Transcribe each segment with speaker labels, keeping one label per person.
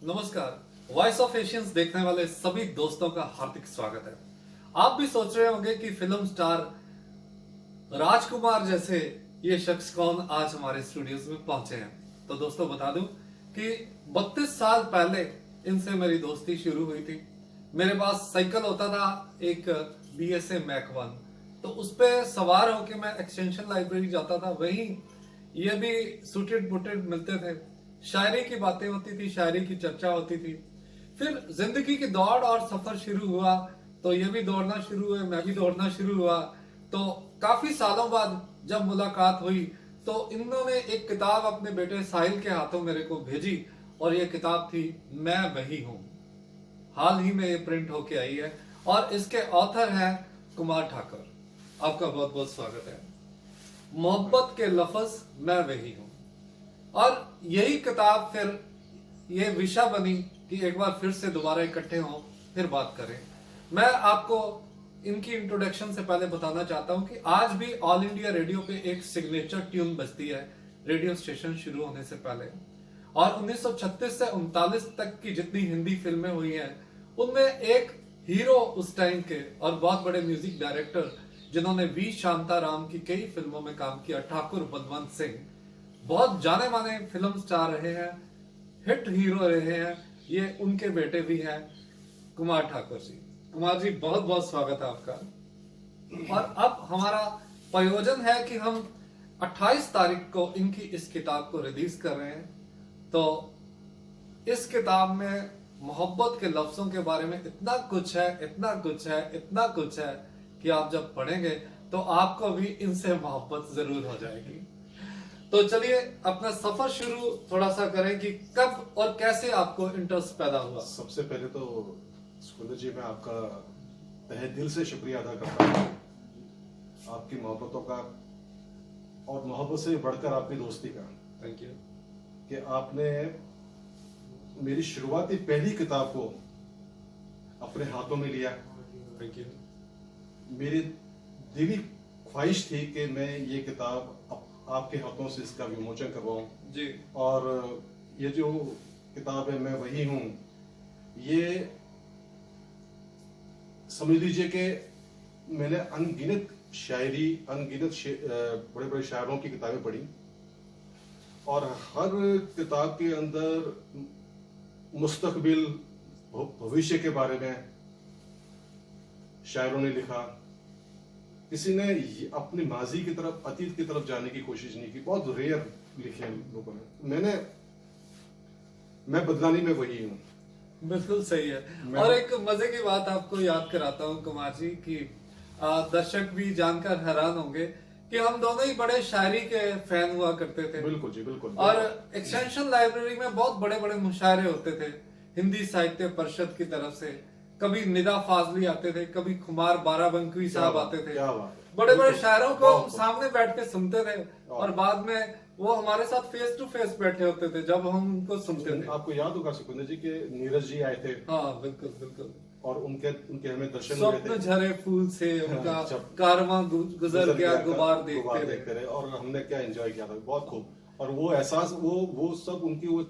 Speaker 1: नमस्कार। Voice of Asians देखने वाले सभी दोस्तों का हार्दिक स्वागत है। आप भी सोच रहे होंगे कि फिल्म स्टार राजकुमार जैसे ये शख्स कौन आज हमारे स्टूडियोज में पहुंचे हैं। तो दोस्तों बता दूं कि 32 साल पहले इनसे मेरी दोस्ती शुरू हुई थी। मेरे पास साइकिल होता था एक BSA मैक 1, तो उस पे सवार होके मैं एक्सटेंशन लाइब्रेरी जाता था। वहीं ये भी सूटेड बूटेड मिलते थे, शायरी की बातें होती थी, शायरी की चर्चा होती थी। फिर जिंदगी की दौड़ और सफर शुरू हुआ, तो ये भी दौड़ना शुरू हुए, मैं भी दौड़ना शुरू हुआ। तो काफी सालों बाद जब मुलाकात हुई तो इन्होंने एक किताब अपने बेटे साहिल के हाथों मेरे को भेजी, और ये किताब थी मैं वही हूं। हाल ही में ये प्रिंट होके आई है और इसके ऑथर हैं कुमार ठाकुर। आपका बहुत बहुत स्वागत है। मोहब्बत के लफ्ज मैं वही हूं, और यही किताब फिर ये विषय बनी कि एक बार फिर से दोबारा इकट्ठे हों, फिर बात करें। मैं आपको इनकी इंट्रोडक्शन से पहले बताना चाहता हूं कि आज भी ऑल इंडिया रेडियो पे एक सिग्नेचर ट्यून बजती है रेडियो स्टेशन शुरू होने से पहले। और 1936 से 39 तक की जितनी हिंदी फिल्में हुई हैं उनमें एक हीरो उस टाइम के और बहुत बड़े म्यूजिक डायरेक्टर जिन्होंने वी शांताराम की कई फिल्मों में काम किया, ठाकुर बलवंत सिंह, बहुत जाने माने फिल्म स्टार रहे हैं, हिट हीरो रहे हैं। ये उनके बेटे भी हैं कुमार ठाकुर जी। कुमार जी बहुत बहुत स्वागत है आपका। और अब हमारा प्रयोजन है कि हम 28 तारीख को इनकी इस किताब को रिलीज कर रहे हैं। तो इस किताब में मोहब्बत के लफ्जों के बारे में इतना कुछ है, इतना कुछ है, इतना कुछ है कि आप जब पढ़ेंगे तो आपको भी इनसे मोहब्बत जरूर हो जाएगी। तो चलिए अपना सफर शुरू थोड़ा सा करें कि कब और कैसे आपको इंटरेस्ट पैदा हुआ।
Speaker 2: सबसे पहले तो सुखविंदर जी, मैं आपका तहे दिल से शुक्रिया अदा करता हूँ आपकी मोहब्बतों का, और मोहब्बत से बढ़कर आपकी दोस्ती का।
Speaker 1: थैंक यू
Speaker 2: कि आपने मेरी शुरुआती पहली किताब को अपने हाथों में लिया।
Speaker 1: Thank you.
Speaker 2: मेरी दिली ख्वाहिश थी कि मैं ये किताब आपके हाथों से इसका विमोचन करवाऊं
Speaker 1: जी।
Speaker 2: और ये जो किताब है मैं वही हूं, ये समझ लीजिए कि मैंने अनगिनत शायरी, अनगिनत बड़े बड़े शायरों की किताबें पढ़ी, और हर किताब के अंदर मुस्तकबिल, भविष्य के बारे में शायरों ने लिखा। किसी ने अपनी माजी की तरफ, अतीत की तरफ जाने की कोशिश नहीं की, बहुत रेयर लिखे लोगों ने। मैं बदलानी में वही हूँ।
Speaker 1: बिल्कुल सही है। और एक मजे की बात आपको याद कराता हूँ कुमार जी कि दर्शक भी जानकर हैरान होंगे कि हम दोनों ही बड़े शायरी के फैन हुआ करते थे।
Speaker 2: बिल्कुल जी, बिल्कुल।
Speaker 1: और एक्सटेंशन लाइब्रेरी में बहुत बड़े बड़े मुशायरे होते थे हिंदी साहित्य परिषद की तरफ से। कभी निदा फाजली आते थे, कभी खुमार बाराबंकी साहब आते थे। बड़े बड़े शायरों को हम सामने बैठ के सुनते थे, और बाद में वो हमारे साथ फेस टू फेस बैठे होते थे जब हम उनको सुनते थे।
Speaker 2: आपको याद होगा सुखविंदर जी के नीरज जी आए थे।
Speaker 1: हाँ बिल्कुल बिल्कुल।
Speaker 2: और उनके हमें दर्शन हुए
Speaker 1: स्वप्न
Speaker 2: थे।
Speaker 1: झरे फूल से उनका कारवां गुजर गया, गुबार देखते रहे,
Speaker 2: और हमने क्या एंजॉय किया था, बहुत खूब। और वो एहसास, वो सब उनकी वो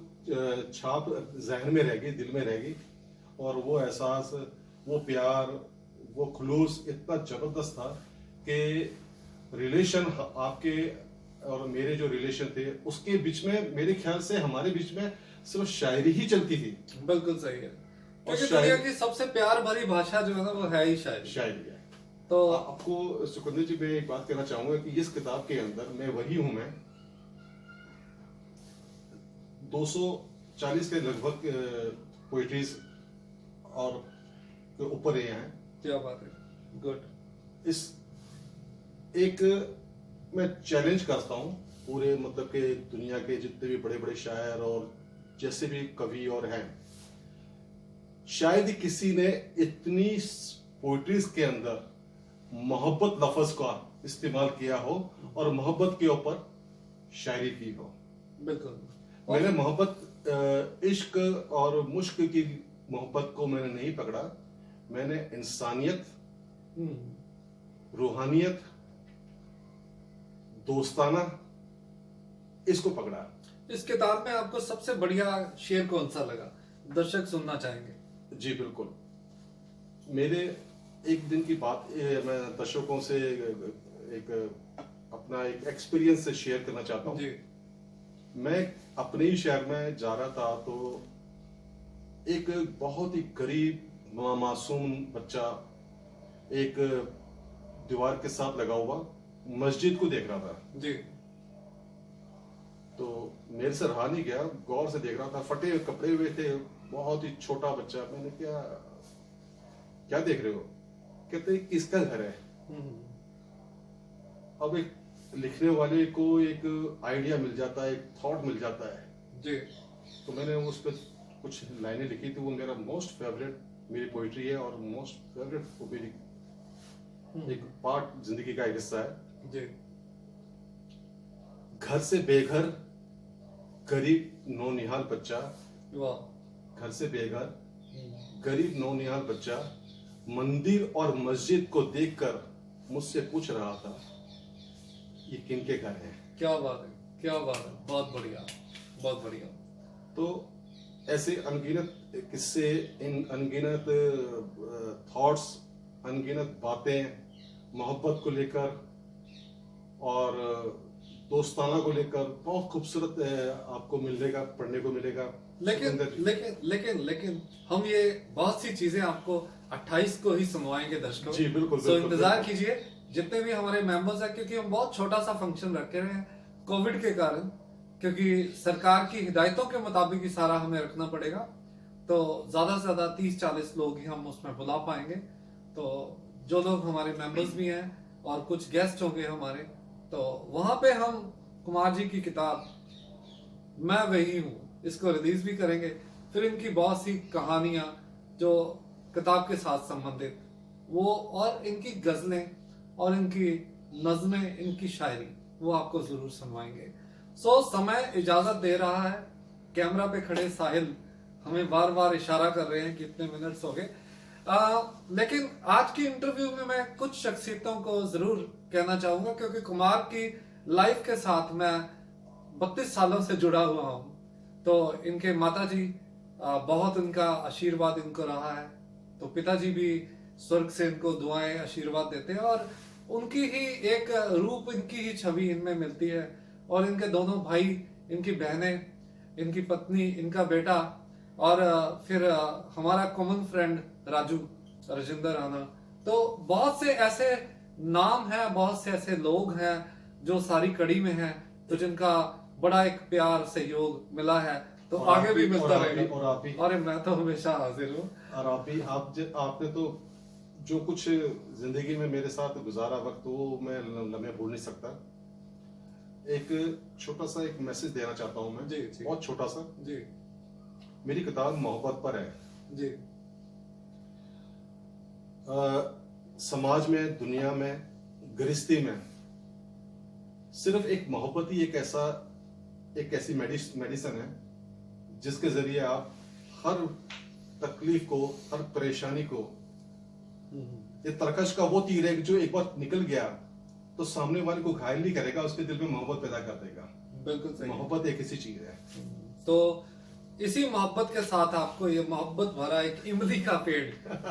Speaker 2: छाप जहन में रह गई, दिल में रह गई। और वो एहसास, वो प्यार, वो खुलूस इतना जबरदस्त था कि रिलेशन, आपके और मेरे जो रिलेशन थे उसके बीच में, मेरे ख्याल से हमारे बीच में सिर्फ शायरी ही चलती थी।
Speaker 1: बिल्कुल सही है। क्योंकि दुनिया की सबसे प्यार भरी भाषा जो है ना वो है ही शायरी
Speaker 2: है।
Speaker 1: तो
Speaker 2: आपको सुखविंदर जी, मैं एक बात कहना चाहूंगा कि इस किताब के अंदर मैं वही हूं, मैं 240 के लगभग पोइट्रीज और के ऊपर ये हैं।
Speaker 1: क्या बात है, गुड।
Speaker 2: इस एक मैं चैलेंज करता हूं पूरे, मतलब कि दुनिया के जितने भी बड़े बड़े शायर और जैसे भी कवि और हैं, शायद ही किसी ने इतनी पोइट्रीज के अंदर मोहब्बत लफ्ज का इस्तेमाल किया हो और मोहब्बत के ऊपर शायरी की हो।
Speaker 1: बिल्कुल।
Speaker 2: मैंने मोहब्बत, इश्क और मुश्क की मोहब्बत को मैंने नहीं पकड़ा, मैंने इंसानियत, रूहानियत, दोस्ताना, इसको पकड़ा।
Speaker 1: इस किताब में आपको सबसे बढ़िया शेर कौन सा लगा दर्शक सुनना चाहेंगे?
Speaker 2: जी बिल्कुल। मेरे एक दिन की बात मैं दर्शकों से एक अपना एक एक्सपीरियंस से शेयर करना चाहता हूँ।
Speaker 1: जी
Speaker 2: मैं अपने ही शहर में जा रहा था, तो एक बहुत ही गरीब मासूम बच्चा एक दीवार के साथ लगा हुआ मस्जिद को देख रहा था।
Speaker 1: जी
Speaker 2: तो मेरे से रहा नहीं गया, गौर से देख रहा था। फटे हुए कपड़े हुए थे, बहुत ही छोटा बच्चा। मैंने क्या क्या देख रहे हो? कहते किसका घर है?
Speaker 1: हम्म,
Speaker 2: अब एक लिखने वाले को एक आइडिया मिल जाता है, एक थॉट मिल जाता है।
Speaker 1: जी
Speaker 2: तो मैंने उस पर कुछ लाइनें लिखी थी। वो मेरा मोस्ट फेवरेट मेरी पोइट्री है और मोस्ट फेवरेट वो मेरी एक पार्ट जिंदगी का एक हिस्सा है।
Speaker 1: जी
Speaker 2: घर से बेघर गरीब नौनिहाल बच्चा,
Speaker 1: वाह।
Speaker 2: घर से बेघर गरीब नौनिहाल बच्चा मंदिर और मस्जिद को देखकर मुझसे पूछ रहा था, ये किनके घर है?
Speaker 1: क्या बात है, क्या बात है, बहुत बढ़िया, बहुत बढ़िया।
Speaker 2: तो ऐसे अनगिनत किस्से, इन अनगिनत थॉट्स, अनगिनत बातें मोहब्बत को लेकर और दोस्ताना को लेकर बहुत खूबसूरत आपको मिलेगा, पढ़ने को मिलेगा।
Speaker 1: लेकिन लेकिन लेकिन लेकिन हम ये बहुत सी चीजें आपको 28 को ही सुनवाएंगे दर्शकों।
Speaker 2: जी बिल्कुल
Speaker 1: सो
Speaker 2: बिल्कुल,
Speaker 1: इंतजार
Speaker 2: बिल्कुल।
Speaker 1: कीजिए जितने भी हमारे मेंबर्स हैं, क्योंकि हम बहुत छोटा सा फंक्शन रखे हुए हैं कोविड के कारण, क्योंकि सरकार की हिदायतों के मुताबिक ही सारा हमें रखना पड़ेगा। तो ज्यादा से ज्यादा 30-40 लोग ही हम उसमें बुला पाएंगे। तो जो लोग हमारे मेंबर्स भी हैं और कुछ गेस्ट होंगे हमारे, तो वहां पे हम कुमार जी की किताब मैं वही हूँ इसको रिलीज भी करेंगे। फिर इनकी बहुत सी कहानियां जो किताब के साथ संबंधित वो, और इनकी गजलें और इनकी नज़में, इनकी शायरी, वो आपको जरूर सुनवाएंगे। सो समय इजाजत दे रहा है। कैमरा पे खड़े साहिल हमें बार बार इशारा कर रहे हैं कि इतने मिनट्स हो गए। लेकिन आज की इंटरव्यू में मैं कुछ शख्सियतों को जरूर कहना चाहूंगा, क्योंकि कुमार की लाइफ के साथ मैं 32 सालों से जुड़ा हुआ हूँ। तो इनके माता जी बहुत इनका आशीर्वाद इनको रहा है, तो पिताजी भी स्वर्ग से इनको दुआएं आशीर्वाद देते हैं, और उनकी ही एक रूप, इनकी ही छवि इनमें मिलती है। और इनके दोनों भाई, इनकी बहनें, इनकी पत्नी, इनका बेटा, और फिर हमारा कॉमन फ्रेंड राजू, राजेंद्र राणा। तो बहुत से ऐसे नाम हैं, बहुत से ऐसे लोग हैं जो सारी कड़ी में हैं, तो जिनका बड़ा एक प्यार सहयोग मिला है। तो
Speaker 2: और
Speaker 1: आगे भी मिलता रहेगा।
Speaker 2: और आप भी,
Speaker 1: अरे मैं तो हमेशा हाजिर हूँ।
Speaker 2: और आप भी, आपने तो जो कुछ जिंदगी में मेरे साथ गुजारा वक्त, वो मैं लम्हे भूल नहीं सकता। एक छोटा सा एक मैसेज देना चाहता हूं मैं।
Speaker 1: जी, जी।
Speaker 2: बहुत छोटा सा।
Speaker 1: जी
Speaker 2: मेरी किताब मोहब्बत पर है।
Speaker 1: जी
Speaker 2: समाज में, दुनिया में, गृहस्थी में सिर्फ एक मोहब्बत ही एक ऐसी मेडिसिन है जिसके जरिए आप हर तकलीफ को, हर परेशानी को, ये तरकश का वो तीर है कि जो एक बार निकल गया तो सामने वाले को घायल नहीं करेगा, उसके दिल में मोहब्बत पैदा कर देगा।
Speaker 1: बिल्कुल सही।
Speaker 2: मोहब्बत एक ऐसी चीज है।
Speaker 1: तो इसी मोहब्बत के साथ आपको ये मोहब्बत भरा एक इमली का पेड़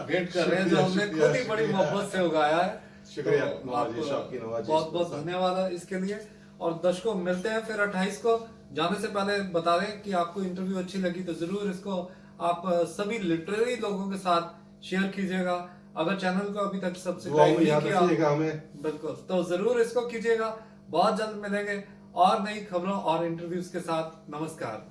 Speaker 1: भेंट कर रहे हैं, जो हमने
Speaker 2: शुक्रिया,
Speaker 1: खुद ही बड़ी
Speaker 2: शुक्रिया।
Speaker 1: मोहब्बत से उगाया है।
Speaker 2: शुक्रिया,
Speaker 1: तो
Speaker 2: नवाजिश, आपकी नवाजिश।
Speaker 1: बहुत बहुत धन्यवाद है इसके लिए। और दर्शकों, मिलते हैं फिर 28 को। जाने से पहले बता दें कि आपको इंटरव्यू अच्छी लगी तो जरूर इसको आप सभी लिटरेरी लोगों के साथ शेयर कीजिएगा। अगर चैनल को अभी तक सब्सक्राइब नहीं किया,
Speaker 2: हमें
Speaker 1: बिल्कुल, तो जरूर इसको कीजिएगा। बहुत जल्द मिलेंगे और नई खबरों और इंटरव्यूज के साथ। नमस्कार।